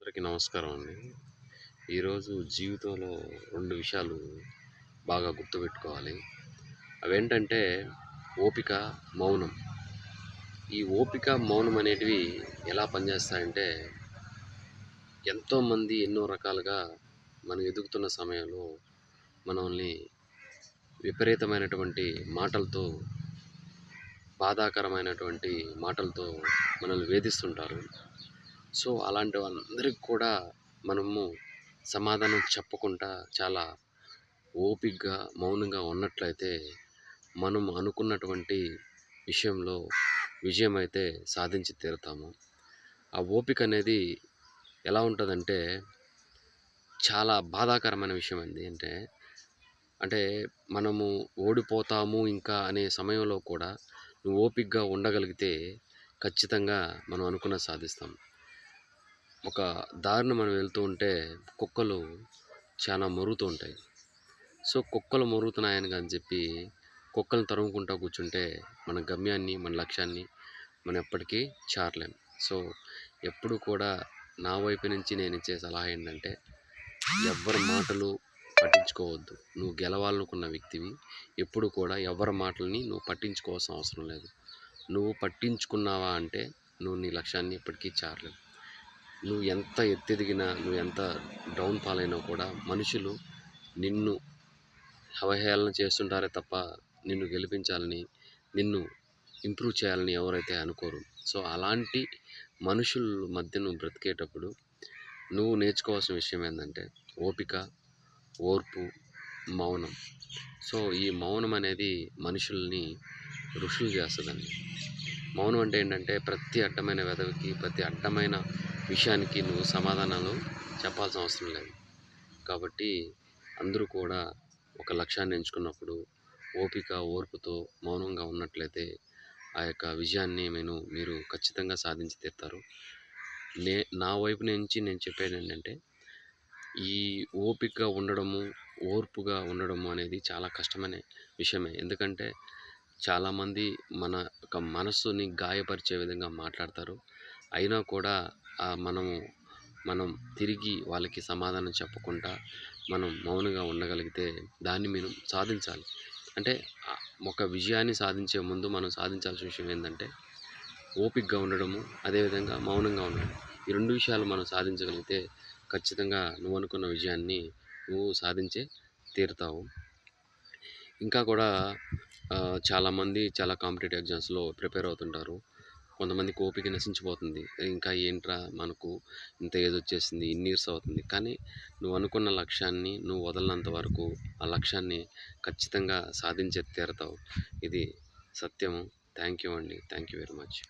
అందరికీ నమస్కారం అండి. ఈరోజు జీవితంలో 2 విషయాలు బాగా గుర్తుపెట్టుకోవాలి. అవేంటంటే ఓపిక, మౌనం. ఈ ఓపిక, మౌనం అనేటివి ఎలా పనిచేస్తాయంటే ఎంతోమంది ఎన్నో రకాలుగా మనం ఎదుగుతున్న సమయంలో మనల్ని విపరీతమైనటువంటి మాటలతో, బాధాకరమైనటువంటి మాటలతో మనల్ని వేధిస్తుంటారు. సో, అలాంటి వాళ్ళందరికి కూడా మనము సమాధానం చెప్పకుండా చాలా ఓపికగా, మౌనంగా ఉన్నట్లయితే మనం అనుకున్నటువంటి విషయంలో విజయమైతే సాధించి తీరుతాము. ఆ ఓపిక అనేది ఎలా ఉంటదంటే చాలా బాధాకరమైన విషయం అండి. అంటే మనము ఓడిపోతాము ఇంకా అనే సమయంలో కూడా నువ్వు ఓపికగా ఉండగలిగితే ఖచ్చితంగా మనం అనుకున్నది సాధిస్తాం. ఒక దారిన మనం వెళ్తూ ఉంటే కుక్కలు చాలా మొరుగుతూ ఉంటాయి. సో, కుక్కలు మొరుగుతున్నాయని అని చెప్పి కుక్కల్ని తరుముకుంటా కూర్చుంటే మన గమ్యాన్ని, మన లక్ష్యాన్ని మనం ఎప్పటికీ చేరలేం. సో, ఎప్పుడు కూడా నా వైపు నుంచి నేనిచ్చే సలహా ఏంటంటే ఎవ్వరి మాటలు పట్టించుకోవద్దు. నువ్వు గెలవాలనుకున్న వ్యక్తివి. ఎప్పుడు కూడా ఎవరి మాటలని నువ్వు పట్టించుకోవాల్సిన అవసరం లేదు. నువ్వు పట్టించుకున్నావా అంటే నువ్వు నీ లక్ష్యాన్ని ఎప్పటికీ చేరలేవు. నువ్వు ఎంత ఎత్తెదిగినా, నువ్వు ఎంత డౌన్ ఫాల్ అయినా కూడా మనుషులు నిన్ను అవహేళన చేస్తుంటారే తప్ప నిన్ను గెలిపించాలని, నిన్ను ఇంప్రూవ్ చేయాలని ఎవరైతే అనుకోరు. సో, అలాంటి మనుషుల మధ్య నువ్వు బ్రతికేటప్పుడు నువ్వు నేర్చుకోవాల్సిన విషయం ఏందంటే ఓపిక, ఓర్పు, మౌనం. సో, ఈ మౌనం అనేది మనుషుల్ని ఋషులు చేస్తదండి. మౌనం అంటే ఏంటంటే ప్రతి అడ్డమైన వెధవకి, ప్రతి అడ్డమైన విషయానికి నువ్వు సమాధానాలు చెప్పాల్సిన అవసరం లేదు. కాబట్టి అందరూ కూడా ఒక లక్ష్యాన్ని ఎంచుకున్నప్పుడు ఓపిక, ఓర్పుతో మౌనంగా ఉన్నట్లయితే ఆ యొక్క విజయాన్ని మీరు ఖచ్చితంగా సాధించి తీరుతారు. నా వైపు నుంచి నేను చెప్పేది ఏంటంటే ఈ ఓపికగా ఉండడము, ఓర్పుగా ఉండడము అనేది చాలా కష్టమైన విషయమే. ఎందుకంటే చాలామంది మన యొక్క మనస్సుని గాయపరిచే విధంగా మాట్లాడతారు. అయినా కూడా మనం తిరిగి వాళ్ళకి సమాధానం చెప్పకుండా మనం మౌనంగా ఉండగలిగితే దాన్ని మనం సాధించాలి. అంటే ఒక విజయాన్ని సాధించే ముందు మనం సాధించాల్సిన విషయం ఏందంటే ఓపికగా ఉండడము, అదేవిధంగా మౌనంగా ఉండడం. ఈ 2 విషయాలు మనం సాధించగలిగితే ఖచ్చితంగా నువ్వు అనుకున్న విజయాన్ని నువ్వు సాధించే తీరుతావు. ఇంకా కూడా చాలామంది చాలా కాంపిటేటివ్ ఎగ్జామ్స్‌లో ప్రిపేర్ అవుతుంటారు. కొంతమందికి ఓపిక నశించిపోతుంది. ఇంకా ఏంట్రా మనకు ఇంత ఏజ్ వచ్చేసింది, ఇన్ని ఇయర్స్ అవుతుంది. కానీ నువ్వు అనుకున్న లక్ష్యాన్ని నువ్వు వదలనంత వరకు ఆ లక్ష్యాన్ని ఖచ్చితంగా సాధించే తీరతావు. ఇది సత్యము. థ్యాంక్ యూ అండి. Thank you very much.